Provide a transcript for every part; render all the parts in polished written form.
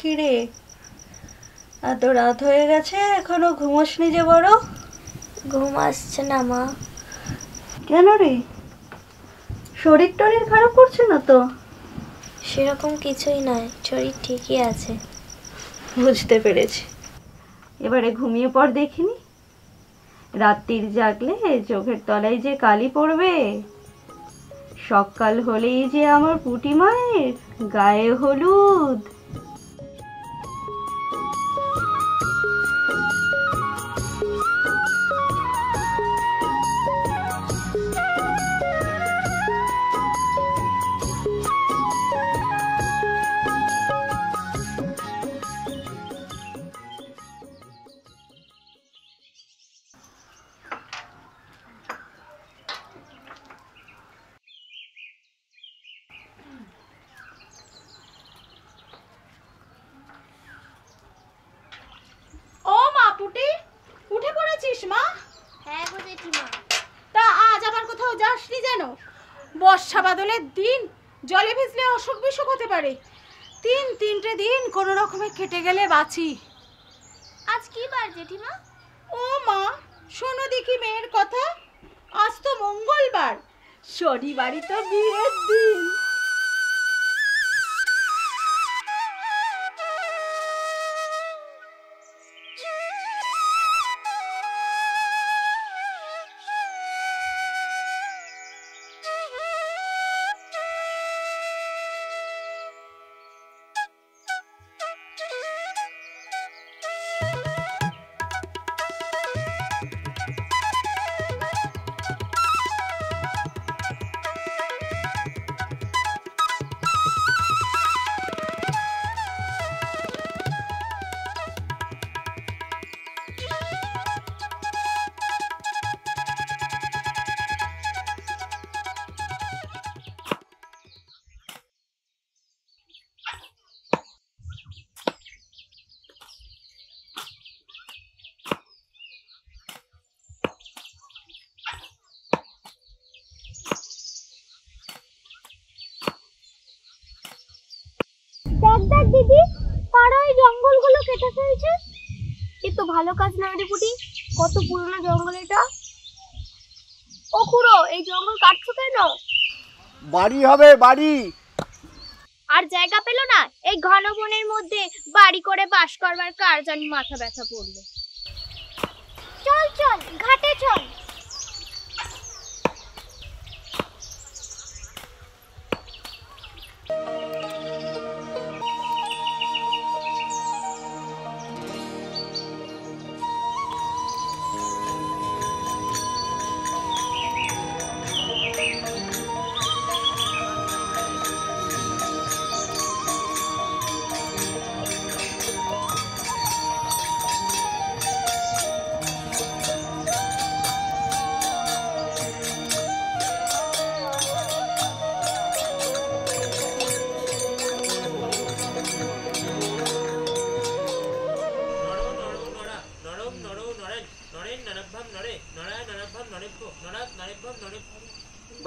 কিরে, এত রাত হয়ে গেছে এখনো ঘুমোসনি যে? বড় ঘুম আসছে না মা। কেন রে, শরীর টরীর খারাপ করছে না তো? সেরকম কিছুই নয়, শরীর ঠিকই আছে। বুঝতে পেরেছি। এবারে ঘুমিয়ে পড় দেখিনি। রাত্রির জাগলে চোখের তলায় যে কালি পড়বে। সকাল হলেই যে আমার পুঁটি মায়ের গায়ে হলুদ। ও মা পুটি, উঠে পড়েছিস মা? হ্যাঁ গো জেঠিমা। তা আজ আবার কোথাও যাসনি যেন? বর্ষা বাদলের দিন, জলে ভিজলে অসুখ বিসুখ হতে পারে। তিনটে দিন কোনো রকমে কেটে গেলে বাঁচি। আজ কি বার জেঠিমা? ও মা, শোনো দেখি মেয়ের কথা। আজ তো মঙ্গলবার, শনিবারই তো বিয়ের দিন। দেখ দিদি, পাড়া ওই জঙ্গলগুলো কেটে ফেলছে। এ তো ভালো কাজ না রে পুটি, কত পুরনো জঙ্গল এটা। ও খুড়ো, এই জঙ্গল কাটছো কেন? বাড়ি হবে বাড়ি। আর জায়গা পেল না, এই ঘন বনের মধ্যে বাড়ি করে বাস করবার কার জানি মাথা ব্যথা পড়লো। চল চল, ঘাটে চল।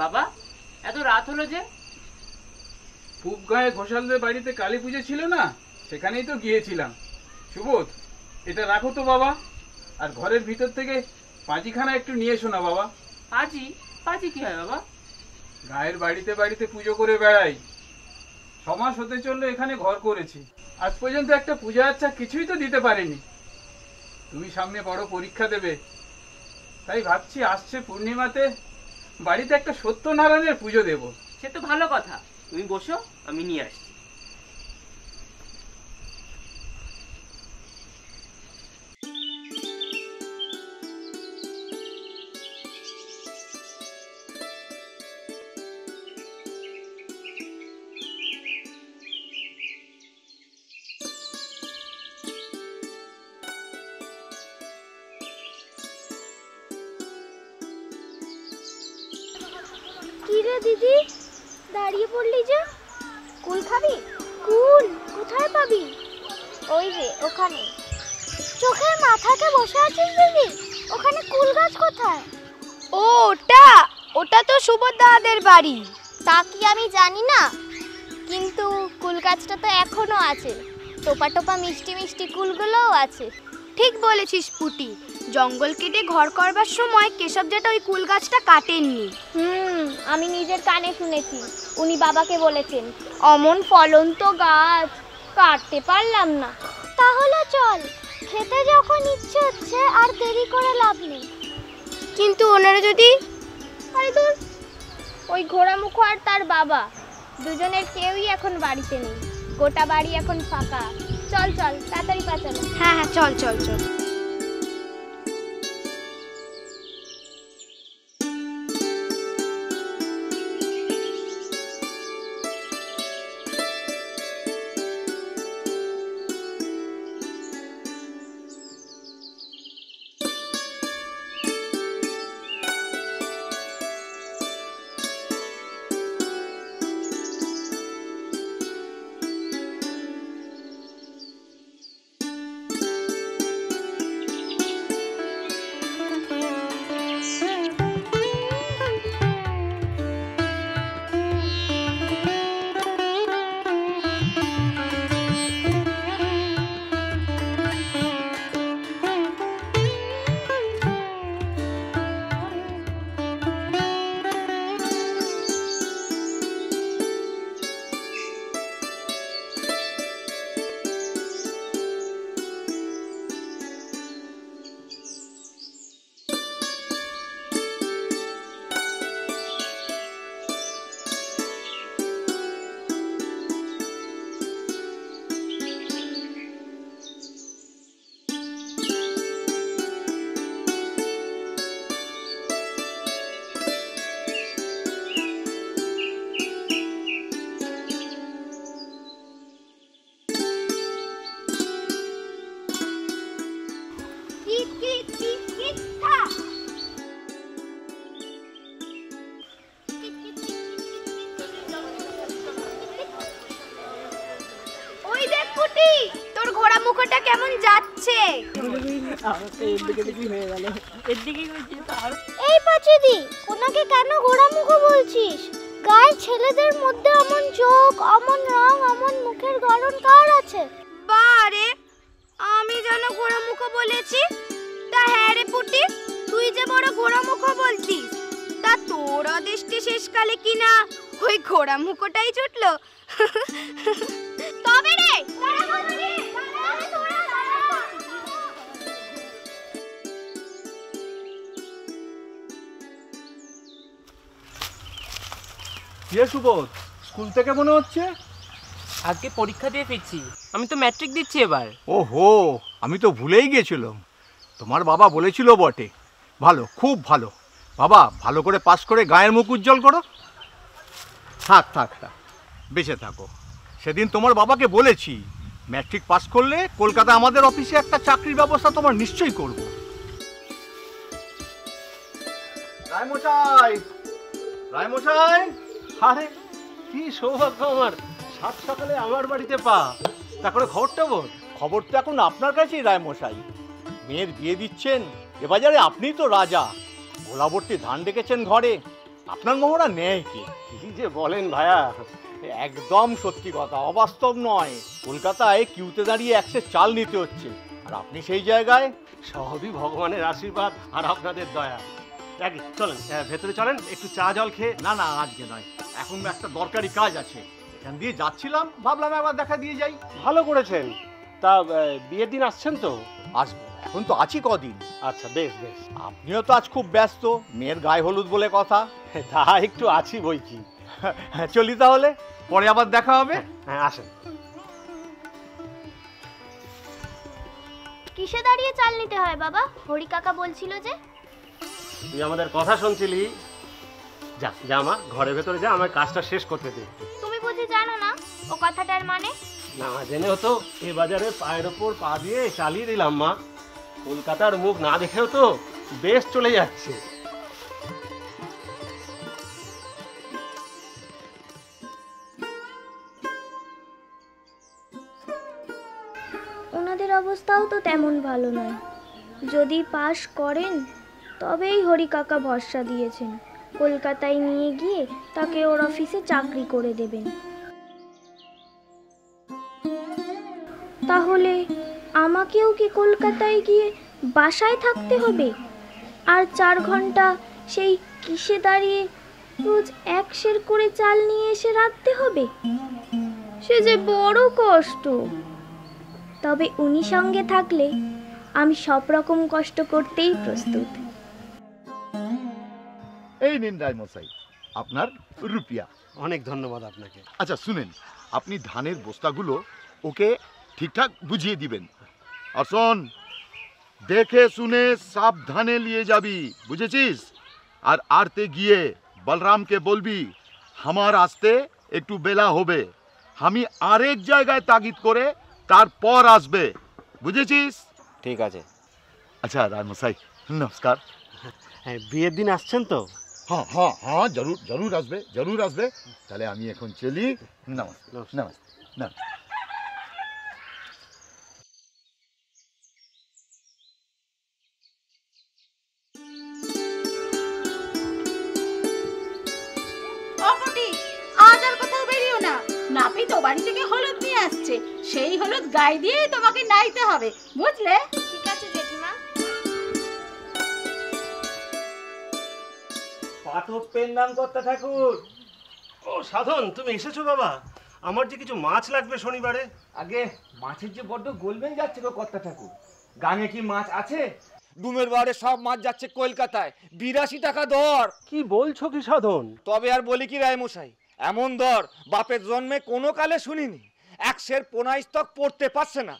বাবা, এত রাত হলো যে? পূব গায়ে ঘোষালদের বাড়িতে কালী পুজো ছিল না, সেখানেই তো গিয়েছিলাম। সুবোধ, এটা রাখো তো বাবা। আর ঘরের ভিতর থেকে পাঁচিখানা একটু নিয়ে এসো না বাবা। পাঁচি? পাঁচি কি হয় বাবা? গায়ের বাড়িতে বাড়িতে পুজো করে বেড়াই। 6 মাস হতে চললো এখানে ঘর করেছি, আজ পর্যন্ত একটা পূজা আচ্ছা কিছুই তো দিতে পারিনি। তুমি সামনে বড় পরীক্ষা দেবে, তাই ভাবছি আসছে পূর্ণিমাতে বাড়িতে একটা সত্যনারায়ণের পুজো দেব। সে তো ভালো কথা, তুমি বসো, আমি নিয়ে আসছি। কি রে দিদি, দাঁড়িয়ে পড়লি যে? কুল খাবি? কুল কোথায় পাবি? ওই রে ওখানে। চোখের মাথাতে বসে আছিস দিদি, ওখানে কুল গাছ কোথায়? ও ওটা তো সুবোধদাদের বাড়ি। তা কি আমি জানি না, কিন্তু কুল গাছটা তো এখনো আছে। টোপা টোপা মিষ্টি মিষ্টি কুলগুলোও আছে। ঠিক বলেছিস পুটি, জঙ্গল কেটে ঘর করবার সময় কেশব জেঠা ওই কুল গাছটা কাটেননি। আমি নিজের কানে শুনেছি, উনি বাবাকে বলেছেন অমন ফলন্ত গাছ কাটতে পারলাম না। তাহলে চল, খেতে যখন ইচ্ছে হচ্ছে আর দেরি করে লাভ নেই। কিন্তু ওনারা যদি... আরে দূর, ওই ঘোড়ামুখো আর তার বাবা দুজনের কেউই এখন বাড়িতে নেই, গোটা বাড়ি এখন ফাঁকা। চল চল তাড়াতাড়ি পাচালো। হ্যাঁ হ্যাঁ, চল চল চল। তোর ঘোড়া মুখটা কেমন যাচ্ছে? এই পাচুদি, ওনাকে কেন ঘোড়ামুখো বলছিস? গায়ের ছেলেদের মধ্যে অমন চোখ, অমন রং, অমন মুখের গড়ন কার আছে? বারে, আমি যেন ঘোড়া মুখো বলেছি? তা হ্যাঁ রে পুটি, তুই যে বড় ঘোড়া মুখো বলতিস, তা তোর অদৃষ্টে শেষকালে কিনা ওই ঘোড়া মুখোটাই জুটলো। তবে রে সুবোধ, স্কুল থেকে মনে হচ্ছে? আজকে পরীক্ষা দিয়ে ফিরছি, আমি তো ম্যাট্রিক দিচ্ছি এবার। ওহো, আমি তো ভুলেই গেছিলাম। তোমার বাবা বলেছিল বটে। ভালো, খুব ভালো। বাবা ভালো করে পাস করে গায়ের মুখ উজ্জ্বল করো। থাক থাক থাক, বেঁচে থাকো। সেদিন তোমার বাবাকে বলেছি ম্যাট্রিক পাস করলে কলকাতা আমাদের অফিসে একটা চাকরির ব্যবস্থা তোমার নিশ্চয়ই করব। রায়মশাই, রায়মশাই! আরে কি সৌভাগ্য আমার, সাত সকালে আমার বাড়িতে পা। তারপরে খবরটা বল। খবর তো এখন আপনার কাছেই রায়মশাই। মেয়ের বিয়ে দিচ্ছেন, এ বাজারে আপনিই তো রাজা। গোলাবর্তী ধান ডেকেছেন ঘরে, আপনার মোহরা নেয় কি? কি যে বলেন ভাইয়া, একদম সত্যি কথা, অবাস্তব নয়। কলকাতায় কিউতে দাঁড়িয়ে 100 চাল নিতে হচ্ছে, আর আপনি সেই জায়গায়। সবই ভগবানের আশীর্বাদ আর আপনাদের দয়া। চলেন ভেতরে চলেন, একটু চা জল খেয়ে। না না, আজকে নয়, এখন একটা দরকারি কাজ আছে। এখান দিয়ে যাচ্ছিলাম, ভাবলাম একবার দেখা দিয়ে যাই। ভালো করেছেন। তা বিয়ের দিন আসছেন তো? আসবো, এখন তো আছি কদিন। আচ্ছা, বেশ বেশ। আপনিও তো আজ খুব ব্যস্ত, মেয়ের গায়ে হলুদ বলে কথা। তা একটু আছি বই কি। চলি তাহলে, পরে আবার দেখা হবে। হ্যাঁ, আসেন। কিসে দাঁড়িয়ে চাল নিতে হয় বাবা? হরি কাকা বলছিল যে। তুই আমাদের কথা শুনছিলি? যা যা মা, ঘরের ভেতরে যা, আমার কাজটা শেষ করতে দে। তুমি বুঝি জানো না ও কথাটার মানে? না জেনেও তো এ বাজারে পায়ের ওপর পা দিয়ে চালিয়ে দিলাম মা। কলকাতার মুখ না দেখেও তো বেশ চলে যাচ্ছে। ওনাদের অবস্থাও তো তেমন ভালো নয়। যদি পাশ করেন তবেই হরি কাকা ভরসা দিয়েছেন কলকাতায় নিয়ে গিয়ে তাকে ওর অফিসে চাকরি করে দেবেন। তাহলে আমাকেও কি কলকাতায় গিয়ে বাসায় থাকতে হবে? আর 4 ঘন্টা সেই কিসে দাঁড়িয়ে রোজ 1 সের করে চাল নিয়ে এসে রাখতে হবে? সে যে বড় কষ্ট। তবে উনি সঙ্গে থাকলে আমি সব রকম কষ্ট করতেই প্রস্তুত। এই নিন রায়মশাই আপনার রুপিয়া। অনেক ধন্যবাদ আপনাকে। আচ্ছা শুনেন, আপনি ধানের বস্তাগুলো ওকে ঠিকঠাক বুঝিয়ে দিবেন। আর শোন, দেখে শুনে সাবধানে নিয়ে যাবি, বুঝেছিস? আর আরতে গিয়ে বলরামকে বলবি আমার আসতে একটু বেলা হবে, আমি আরেক জায়গায় তাগিদ করে তারপর আসবে, বুঝেছিস? ঠিক আছে। আচ্ছা রায়মশাই নমস্কার। হ্যাঁ, বিয়ের দিন আসছেন তো? हाँ हाँ हाँ जरूर जरूर আসবে, जरूर আসবে। তাহলে আমি এখন চলি। নমস্তে নমস্তে নমস্তে। অপটি, আজ আর কোথাও বেরিও না। নাপি তো বাড়ি থেকে হলুদ নিয়ে আসছে, সেই হলুদ গায়ে দিয়ে তোমাকে নাইতে হবে, বুঝলে? ঠিক আছে জেঠিমা। পাথর নাম কর্তা ঠাকুর। ও সাধন, তুমি এসেছো বাবা? আমার যে কিছু মাছ লাগবে শনিবারে। আগে মাছের যে বড্ড গোলমেল যাচ্ছে গো কর্তা ঠাকুর। গাঙে কি মাছ আছে? ডুমের বারে সব মাছ যাচ্ছে কলকাতায় 82 টাকা দর। কি বলছো কি সাধন? তবে আর বলি কি রায়মশাই, এমন দর বাপের জন্মে কোনো কালে শুনিনি। 1 সের পোনা স্টক পড়তে পারছে না।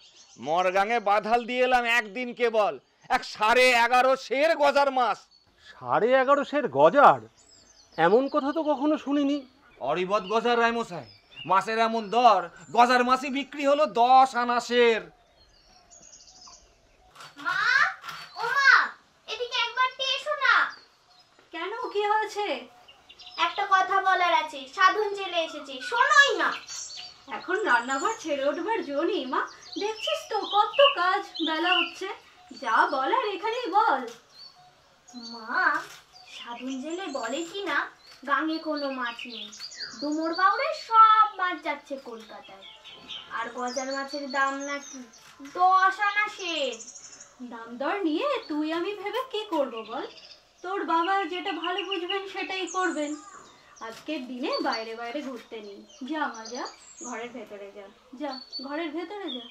মরগাঙে বাধাল দিয়ে এলাম একদিন কেবল 11.5 সের গজার মাছ। 11.5 সের গজার? এমন কথা তো কখনো শুনিনি। অরিবত গজার রায়মশাই, মাছের এমন দর, গজার মাছই বিক্রি হলো 10 আনা সের। মা, ও মা, এদিকে একবার এসো না। কেন, কি হয়েছে? একটা কথা বলার আছে, সাধন জেলে এসেছে, শোনোই না। এখন রান্নাঘর ছেড়ে উঠবার জো নেই মা, দেখছিস তো কত কাজ, বেলা হচ্ছে। যা বলার এখানেই বল। মা, সাধন জেলে বলে কি না গাঙে কোনো মাছ নেই, ডুমুর বাউরে সব মাছ যাচ্ছে কলকাতায়। আর গজার মাছের দাম নাকি 10 আনা সের। দাম দর নিয়ে তুই আমি ভেবে কি করব বল? তোর বাবা যেটা ভালো বুঝবেন সেটাই করবেন। আজকের দিনে বাইরে বাইরে ঘুরতে নেই। যা মা যা, ঘরের ভেতরে যা, যা ঘরের ভেতরে যা।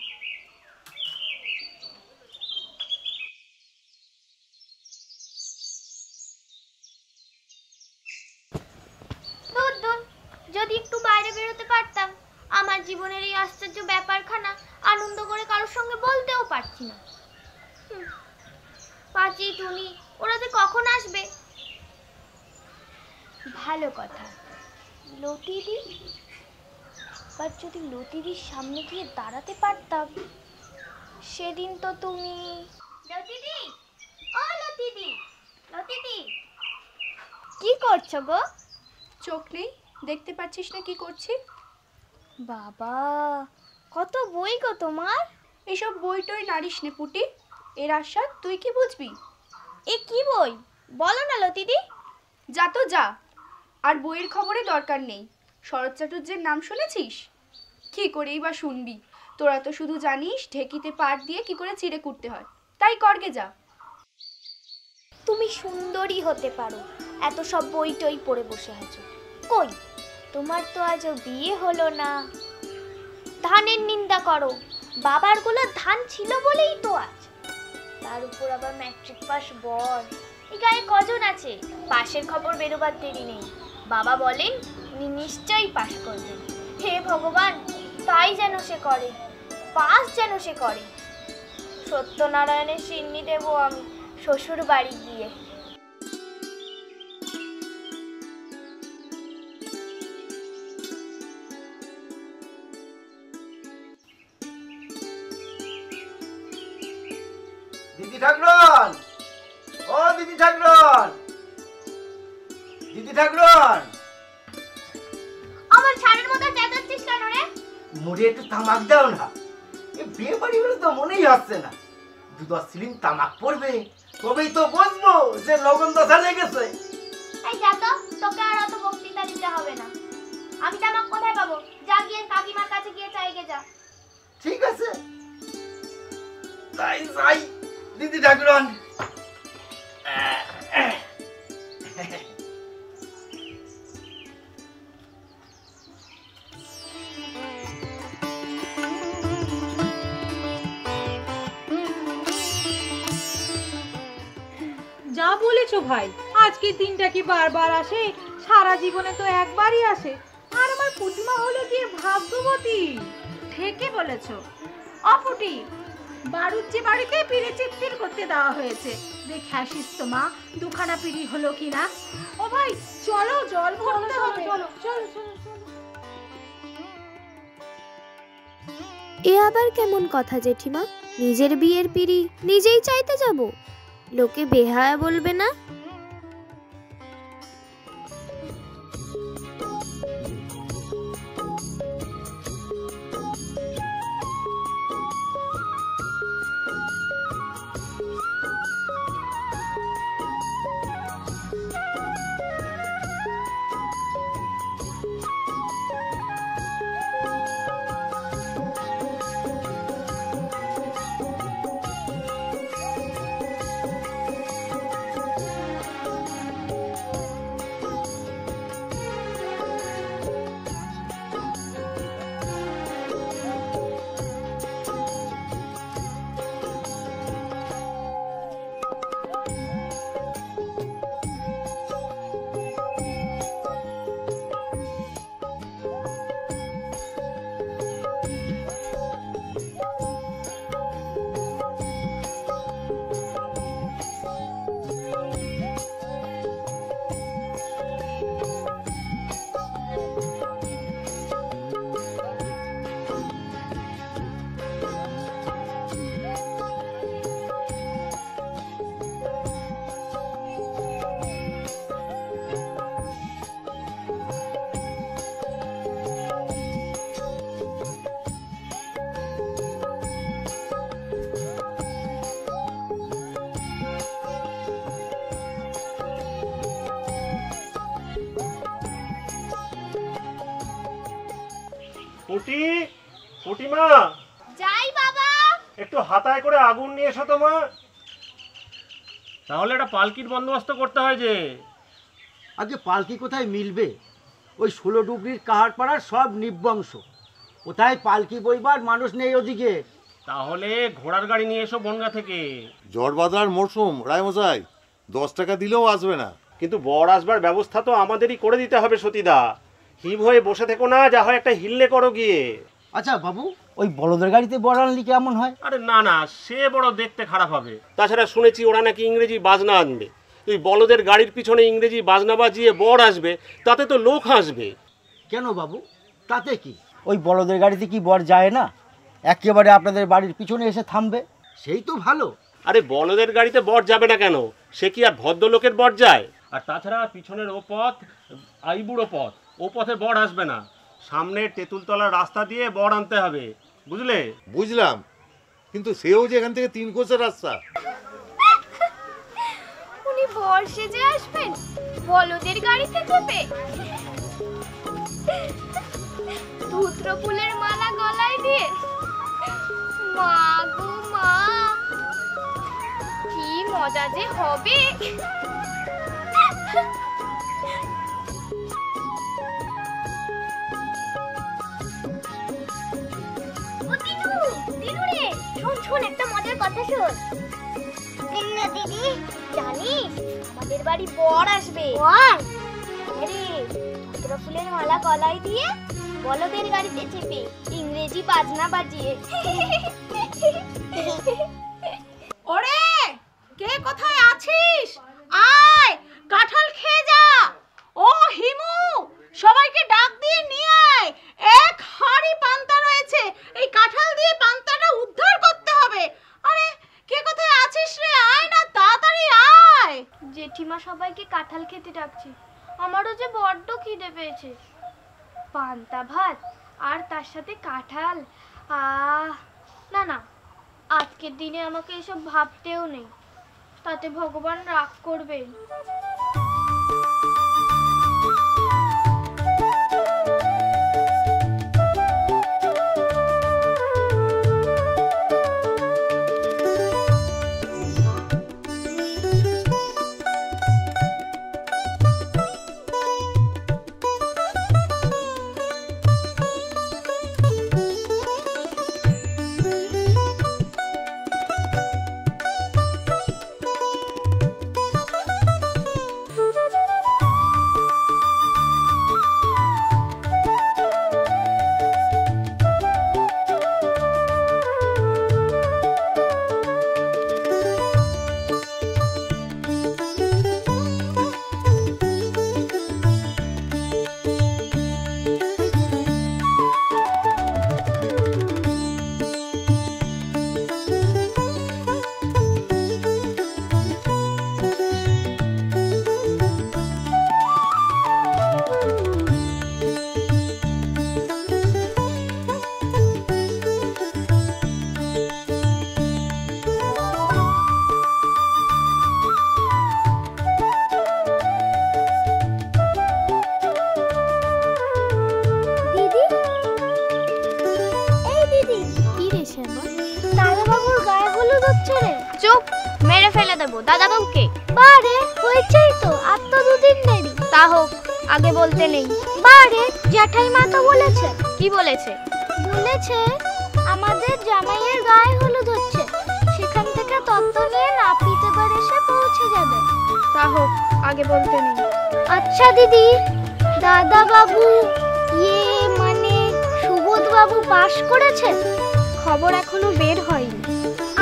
দূর দূর, যদি একটু বাইরে বেরোতে পারতাম। আমার জীবনের এই আশ্চর্য ব্যাপারখানা আনন্দ করে কারোর সঙ্গে বলতেও পারছি না। পাঁচি টুনি ওরা যে কখন আসবে? ভালো কথা, লতিদি। আর যদি লতিদির সামনে গিয়ে দাঁড়াতে পারতাম। সেদিন তো তুমি লতিদি, ও লতিদি, লতিদি কি করছো গো? চোখ নেই, দেখতে পাচ্ছিস না কি করছি? বাবা, কত বই গো তোমার। এসব বই টই নারিস নে পুটি, এর আশা তুই কি বুঝবি? এ কি বই বলো না লতিদি। যা তো যা, আর বইয়ের খবরে দরকার নেই। শরৎ চাটুর্যের নাম শুনেছিস? কি করেই বা শুনবি, তোরা তো শুধু জানিস ঢেকিতে পাট দিয়ে কি করে চিড়ে কুটতে হয়, তাই করগে যা। তুমি সুন্দরী হতে পারো, এত সব বই টই পড়ে বসে আছো। কই, তোমার তো আজও বিয়ে হলো না। ধানের নিন্দা করো, বাবারগুলো ধান ছিল বলেই তো আজ। তার উপর আবার ম্যাট্রিক পাস বর। এই গায়ে কজন আছে? পাশের খবর বেরোবার দেরি নেই। বাবা বলেন উনি নিশ্চয়ই পাস করবেন। হে ভগবান, তাই যেন সে করে, পাস যেন সে করে। সত্যনারায়ণের সিন্নি দেব আমি শ্বশুর বাড়ি গিয়ে। দিদি ঠাকুরন, ও দিদি ঠাকুরন, দিদি ঠাকুরন। আমার ছাড়ের মতো চেঁচাচ্ছিস কেন রে? মুড়ে একটু তামাক দাও না। এ বিয়ে বাড়ি বলে তো মনেই হচ্ছে না। 2-10 সিলিং তামাক পড়বে, তবেই তো বুঝবো যে লগন দশা লেগেছে। এই যা তো, তোকে আর অত বক্তৃতা দিতে হবে না। আমি তামাক কোথায় পাবো? যা গিয়ে কাকিমার কাছে গিয়ে চাইগে যা। ঠিক আছে, যাই যাই দিদি ঠাকুরন। যা বলেছো ভাই, আজকের দিনটা কি বারবার আসে? সারা জীবনে তো একবারই আসে। আর আমার পুটিমা হলো গিয়ে ভাগ্যবতী। ঠিকই বলেছো অপুটি, বাড়ুজ্জি বাড়িতে পিড়ি চিত্তির করতে দেওয়া হয়েছে। দেখে আসিস তো মা, দুখানা পিড়ি হলো কিনা। ও ভাই চলো, জল ভরতে হবে। চলো চলো চলো। এ আবার কেমন কথা জেঠিমা? নিজের বিয়ের পিড়ি নিজেই চাইতে যাব? লোকে বেহায়া বলবে না? পুটি, পুটিমা, যাই বাবা। একটু হাতায় করে আগুন নিয়ে এসো তো মা। তাহলে একটা পালকির বন্দোবস্ত করতে হয় যে। আজকে পালকি কোথায় মিলবে? ওই 16 ডুবরির কাহার পাড়ার সব নিবংশ, কোথায় পালকি বইবার মানুষ নেই ওদিকে। তাহলে ঘোড়ার গাড়ি নিয়ে এসো বনগা থেকে। ঝড় বাদলার মরশুম রায়মশাই, 10 টাকা দিলেও আসবে না। কিন্তু বর আসবার ব্যবস্থা তো আমাদেরই করে দিতে হবে সতীদা। হিম হয়ে বসে থেকো না, যা হয় একটা হিললে করো গিয়ে। আচ্ছা বাবু, ওই বলদের গাড়িতে বর আনলি কেমন হয়? আরে না না, সে বড় দেখতে খারাপ হবে। তাছাড়া শুনেছি ওরা নাকি ইংরেজি বাজনা আনবে। তুই বলদের গাড়ির পিছনে ইংরেজি বাজনা বাজিয়ে বর আসবে, তাতে তো লোক আসবে। কেন বাবু, তাতে কি? ওই বলদের গাড়িতে কি বর যায় না? একেবারে আপনাদের বাড়ির পিছনে এসে থামবে, সেই তো ভালো। আরে বলদের গাড়িতে বর যাবে না কেন? সে কি আর ভদ্রলোকের বর যায়? আর তাছাড়া পিছনের ও পথ আইবুড়ো পথ, ও পথে বর আসবে না। সামনে তেঁতুলতলার রাস্তা দিয়ে বর আনতে হবে, বুঝলে? বুঝলাম, কিন্তু সেও যে এখান থেকে 3 কোষের রাস্তা। উনি বর সেজে আসবেন বলদের গাড়িতে চেপে? ধুত্র ফুলের মালা গলায় দিয়ে? মা গো মা, কি মজা যে হবে। শোন, একটা মজার কথা শোন। দিদি, জানিস আমাদের বাড়ি বর আসবে? আরে ধুত্র ফুলের মালা গলায় দিয়ে বলদের গাড়িতে চেপে ইংরেজি বাজনা বাজিয়ে। ওরে, কে কোথায় আছিস? আয়, কাঁঠাল খেয়ে যা। ও হিমু, সবাইকে ডাক দিয়ে নিয়ে আয়। এক হাঁড়ি পান্তা রয়েছে, এই কাঁঠাল দিয়ে পান্তাটা উদ্ধার করতে হবে। আরে কে কোথায় আছিস রে? আয় না, তাড়াতাড়ি আয়। জেঠিমা সবাইকে কাঁঠাল খেতে ডাকছে, আমারও যে বড্ড খিদে পেয়েছে। পান্তা ভাত আর তার সাথে কাঁঠাল, না না, আজকের দিনে আমাকে এসব ভাবতেও নেই, তাতে ভগবান রাগ করবে। দেবো দাদাবাবুকে। বারে হয়েছেই তো, আর তো দুদিন দেরি। তা হোক, আগে বলতে নেই। বারে জ্যাঠাইমা তো বলেছে। কি বলেছে? বলেছে আমাদের জামাইয়ের গায়ে হলুদ হচ্ছে, সেখান থেকে তত্ত্ব নিয়ে নাপিত এবার এসে পৌঁছে যাবে। তা হোক, আগে বলতে নেই। আচ্ছা দিদি, দাদা বাবু মানে সুবোধ বাবু পাশ করেছে? খবর এখনো বের হয়নি।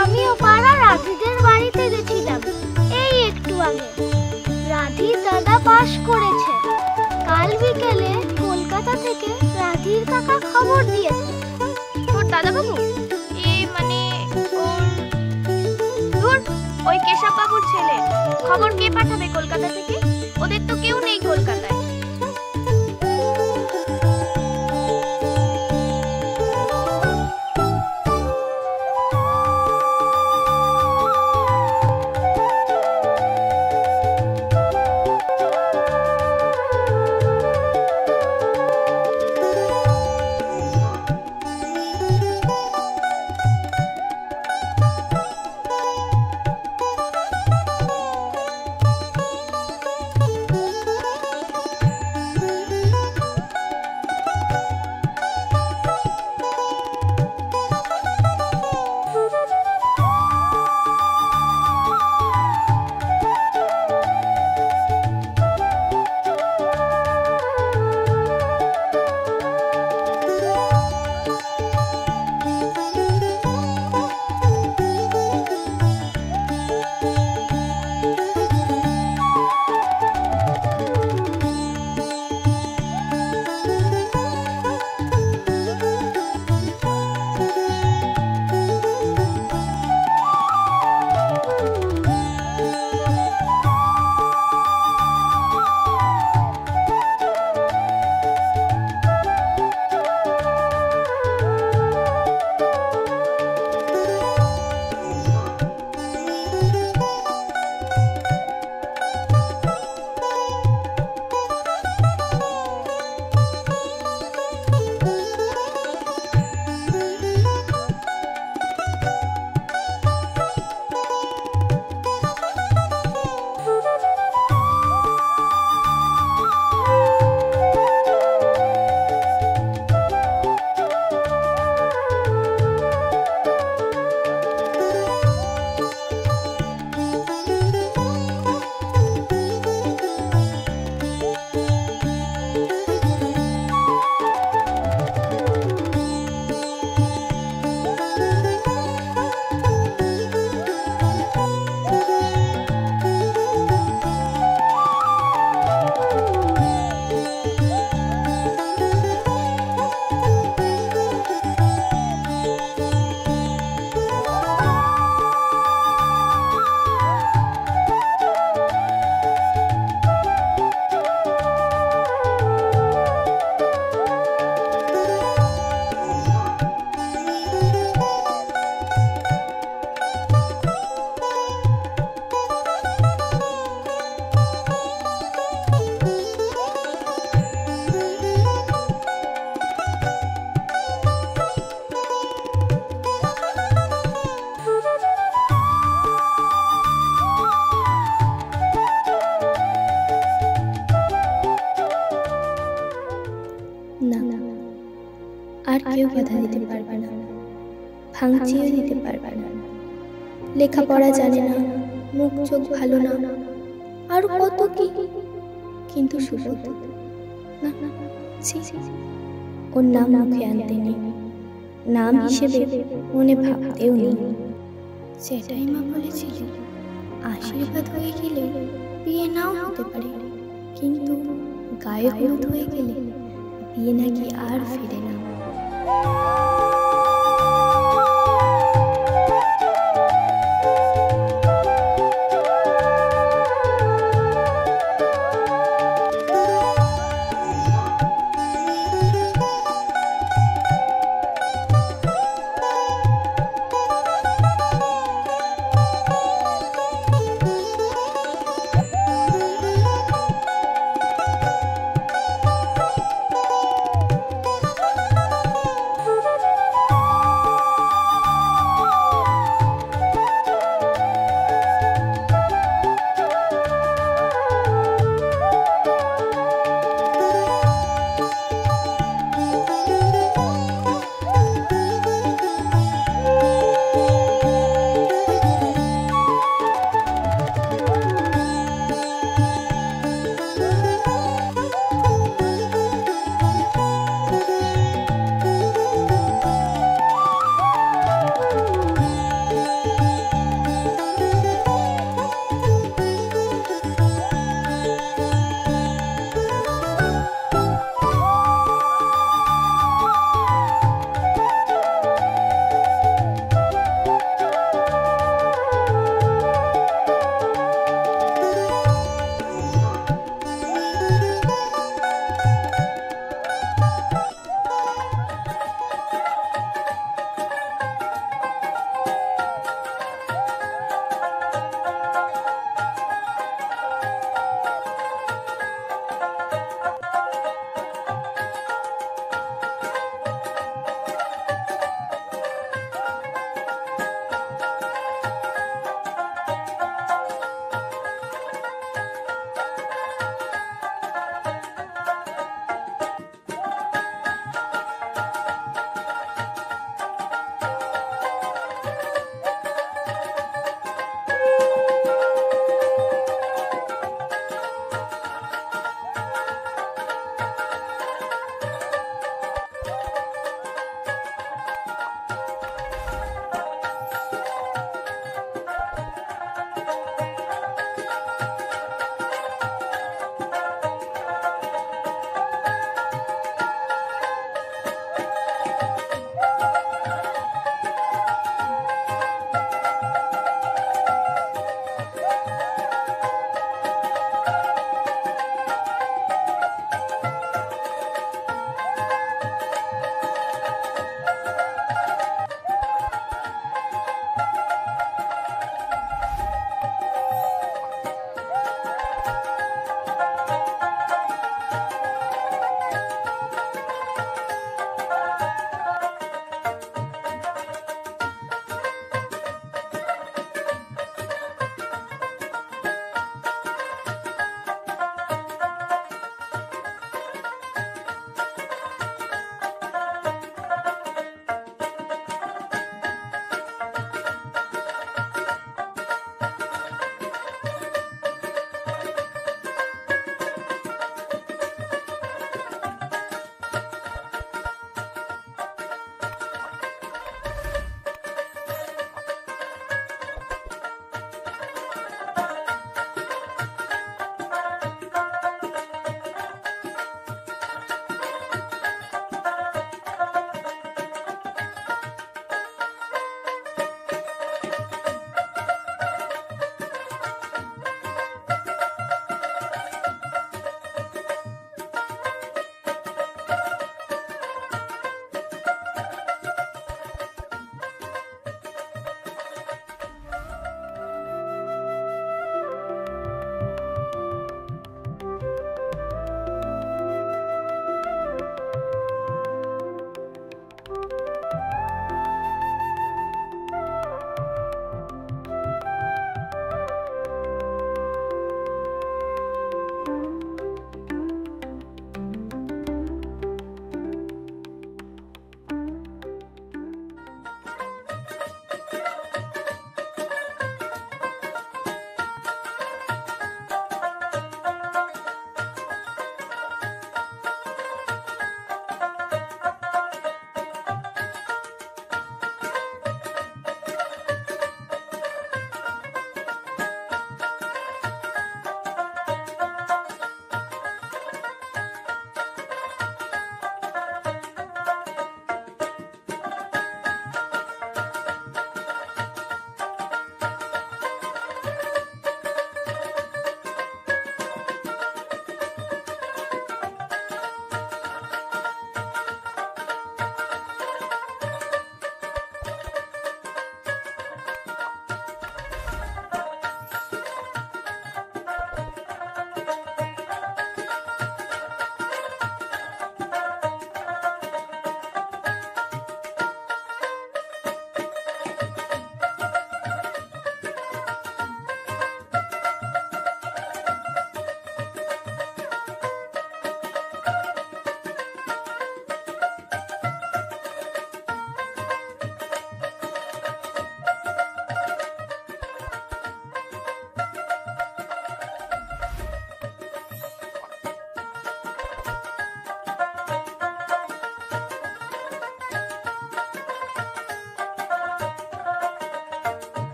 আমিও পাড়া রাধিদের বাড়িতে গেছিলাম এই একটু আগে। রাধির দাদা পাশ করেছে। কাল বিকেলে কলকাতা থেকে রাধির কাকা খবর দিয়েছে। তোর দাদা বাবু মানে ওই কেশব বাবুর ছেলে। খবর কে পাঠাবে কলকাতা থেকে? ওদের তো কেউ নেই কলকাতায়। আর কেউ বাধা দিতে পারবে না, ভাঙচিও দিতে পারবে না। লেখাপড়া জানে না, মুখ চোখ ভালো না, আর কত কি। কিন্তু সুবোধ না, ওর নাম মুখে আনতে নেই, নাম হিসেবে মনে ভাবতেও নেই। সেটাই মা বলেছিল, আশীর্বাদ হয়ে গেলে বিয়ে নাও হতে পারে, কিন্তু গায়ে হলুদ হয়ে গেলে বিয়ে নাকি আর ফিরে না।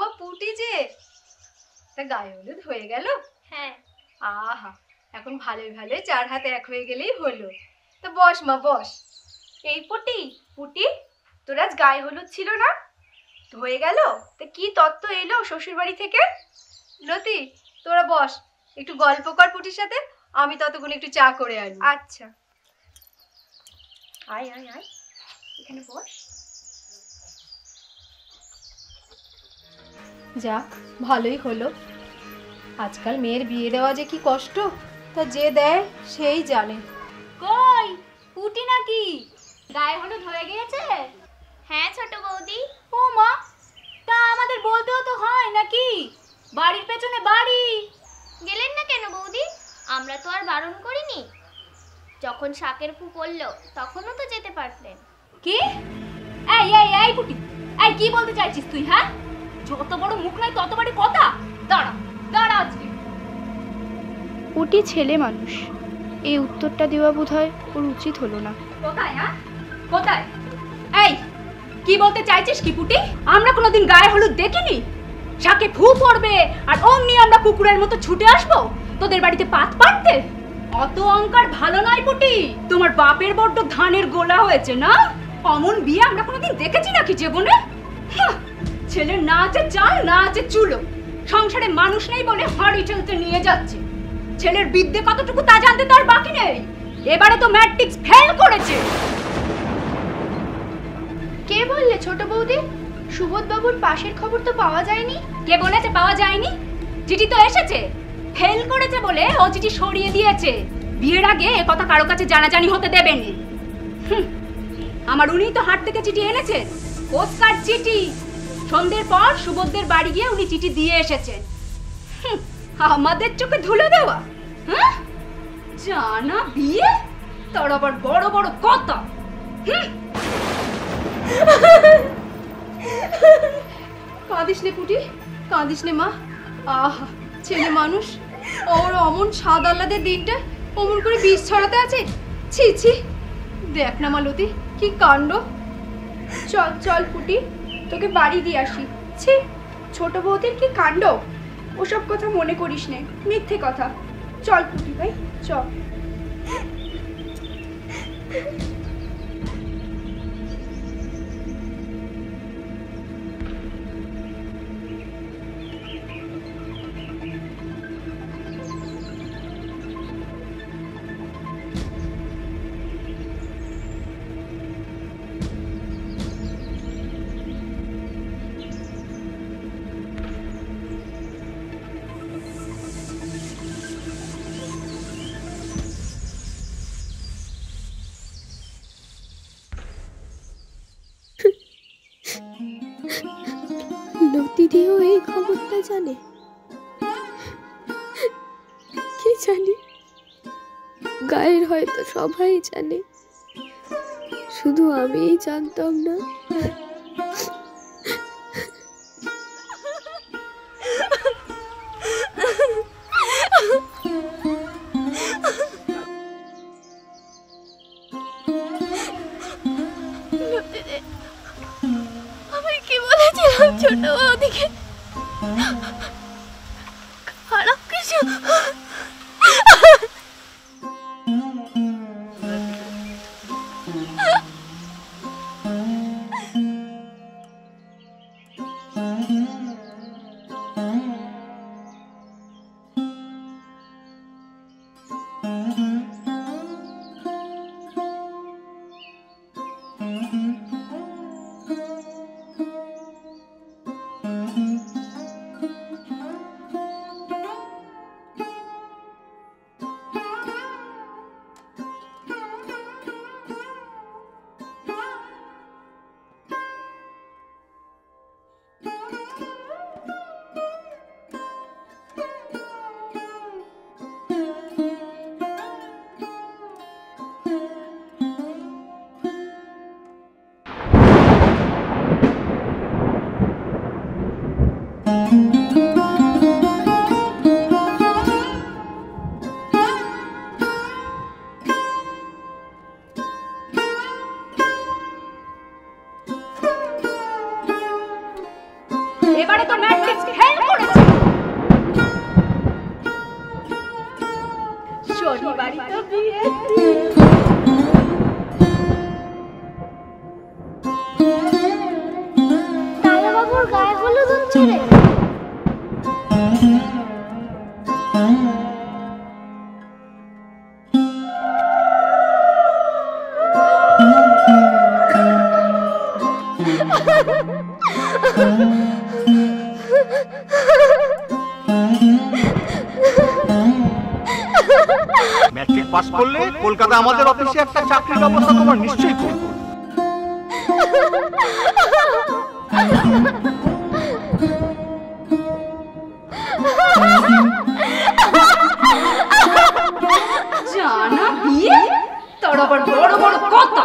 মা পুটি যে, তা গায়ে হলুদ হয়ে গেল? হ্যাঁ। আহা, এখন ভালোই ভালোই 4 হাতে 1 হয়ে গেলেই হলো। তা বস মা বস। এই পুটি, পুটি তোর আজ গায়ে হলুদ ছিল না? হয়ে গেল? তা কি তত্ত্ব এলো শ্বশুর বাড়ি থেকে? লতি তোরা বস, একটু গল্প কর পুটির সাথে, আমি ততক্ষণ একটু চা করে আনি। আচ্ছা, আয় আয় আয়, এখানে বস। যাক, ভালোই হলো। আজকাল মেয়ের বিয়ে দেওয়া যে কি কষ্ট, তা যে দেয় সেই জানে। কই পুটি নাকি গায়ে হলুদ হয়ে গিয়েছে? হ্যাঁ ছোট বৌদি। ও মা, তা আমাদের বলতেও তো হয় নাকি? বাড়ির পেছনে বাড়ি। গেলেন না কেন বৌদি? আমরা তো আর বারণ করিনি। যখন শাকের ফু পড়লো তখনও তো যেতে পারতেন। কি? এই এই এই পুটি, এই কি বলতে চাইছিস তুই? হ্যাঁ, যত বড় মুখ নাই তত বড় কথা। দাঁড়া দাঁড়া, আজকে পুটি ছেলে মানুষ, এই উত্তরটা দেওয়া বোধহয় ওর উচিত হলো না। কোথায়? হ্যাঁ কোথায়? এই কি বলতে চাইছিস কি পুটি? আমরা কোনোদিন গায়ে হলুদ দেখিনি? শাকে ফু পড়বে আর অমনি আমরা কুকুরের মতো ছুটে আসবো তোদের বাড়িতে পাত পাড়তে? অত অহংকার ভালো নয় পুটি। তোমার বাপের বড্ড ধানের গোলা হয়েছে না? অমন বিয়ে আমরা কোনোদিন দেখেছি নাকি জীবনে? ছেলের না আছে চাল, না আছে চুলো, সংসারে মানুষ নেই বলে হাড়ি ঠেলতে নিয়ে যাচ্ছে। ছেলের বিদ্যে কতটুকু তা জানতে তার বাকি নেই। এবারে তো ম্যাট্রিক্স ফেল করেছে। কে বললে ছোট বৌদি? সুবোধ বাবুর পাশের খবর তো পাওয়া যায়নি। কে বলেছে পাওয়া যায়নি? চিঠি তো এসেছে। ফেল করেছে বলে ও চিঠি সরিয়ে দিয়েছে। বিয়ের আগে এ কথা কারো কাছে জানাজানি হতে দেবেন। আমার উনি তো হাট থেকে চিঠি এনেছেন, পোস্টকার্ড চিঠি। সন্ধ্যের পর সুবোধদের বাড়ি গিয়ে উনি চিঠি দিয়ে এসেছেন। আমাদের চোখে ধুলো দেওয়া? হ্যাঁ, জানা বিয়ে, তার আবার বড় বড় কথা। কাঁদিস নে পুটি, কাঁদিস নে মা। আহা, ছেলে মানুষ, ওর অমন স্বাদ আহ্লাদের দিনটা অমন করে বিষ ছড়াতে আছে। ছি ছি, দেখ না মালতী কি কাণ্ড। চল চল পুটি, তোকে বাড়ি দিয়ে আসি। ছি, ছোট বৌদির কি কাণ্ড। ওসব কথা মনে করিস নে, মিথ্যে কথা। চল পুটি ভাই চল। লতিদিও এই খবরটা জানে? কি জানি, গায়ের হয়তো সবাই জানে, শুধু আমিই জানতাম না। আমি কি বলেছিলাম ছোট বৌদিকে? খারাপ কিছু? ম্যাট্রিক্স ফেল করেছে। শনিবারই তো বিয়ে। দাদাবাবুর গায়ে হলুদ হচ্ছে রে। ম্যাট্রিক পাস করলে কলকাতা আমাদের অফিসে একটা চাকরির ব্যবস্থা তোমার নিশ্চয়ই করব। জানা বিয়ে, তোর আবার বড় বড় কথা।